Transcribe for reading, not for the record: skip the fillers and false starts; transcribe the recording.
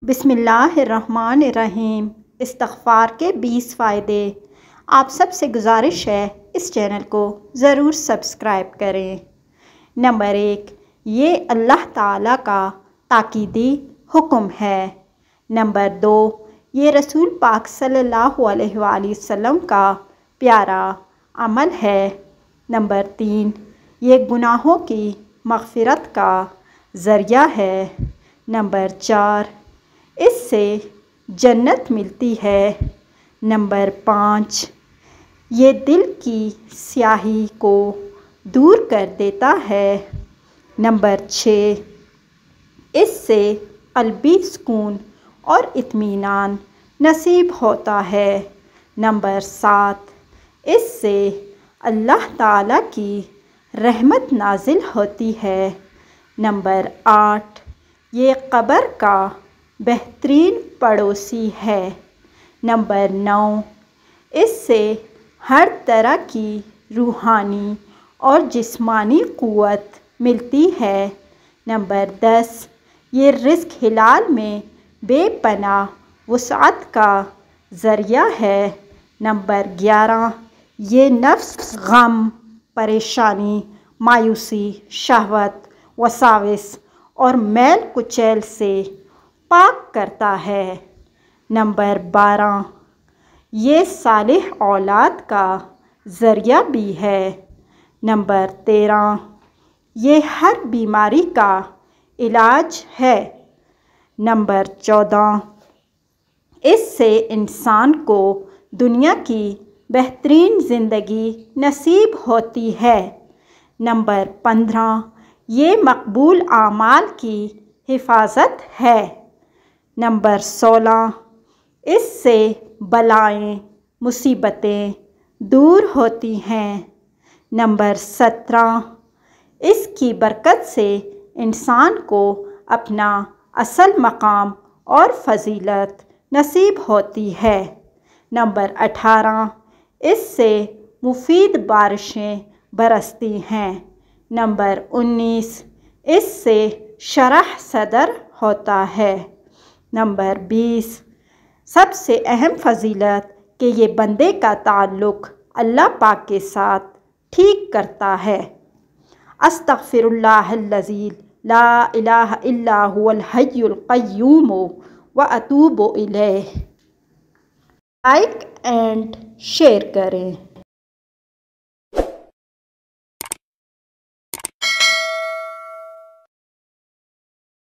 बिस्मिल्लाहिर्रहमानिर्रहीम। इस्तग़फ़ार के 20 फ़ायदे। आप सबसे गुजारिश है इस चैनल को ज़रूर सब्सक्राइब करें। नंबर 1, ये अल्लाह ताला का ताकीदी हुक्म है। नंबर 2, ये रसूल पाक सल्लल्लाहु अलैहि वसल्लम का प्यारा अमल है। नंबर 3, ये गुनाहों की मग़फ़िरत का ज़रिया है। नंबर 4, इससे जन्नत मिलती है। नंबर 5, ये दिल की स्याही को दूर कर देता है। नंबर 6, इससे क़ल्बी सुकून और इत्मीनान नसीब होता है। नंबर 7, इससे अल्लाह ताला की रहमत नाजिल होती है। नंबर 8, ये क़ब्र का बेहतरीन पड़ोसी है। नंबर 9, इससे हर तरह की रूहानी और जिस्मानी क़ुव्वत मिलती है। नंबर 10, ये रिज़्क़ हिलाल में बेपनाह वुसअत का ज़रिया है। नंबर 11, ये नफ्स गम, परेशानी, मायूसी, शहवत, वसाविस और मैल कुचैल से पाक करता है। नंबर 12, ये सालिह औलाद का ज़रिया भी है। नंबर 13, ये हर बीमारी का इलाज है। नंबर 14, इससे इंसान को दुनिया की बेहतरीन ज़िंदगी नसीब होती है। नंबर 15, ये मकबूल आमाल की हिफाजत है। नंबर 16, इससे बलाएँ मुसीबतें दूर होती हैं। नंबर 17, इसकी बरकत से इंसान को अपना असल मकाम और फ़जीलत नसीब होती है। नंबर 18, इससे मुफीद बारिशें बरसती हैं। नंबर 19, इससे शरह सदर होता है। नंबर 20, सबसे अहम फ़जीलत कि ये बंदे का ताल्लुक़ अल्लाह पाक के साथ ठीक करता है। अस्तग़फ़िरुल्लाहल्लज़ी ला इलाहा इल्ला हुवल हय्युल क़य्यूम व अतूबु इलैह। लाइक एंड शेयर करें।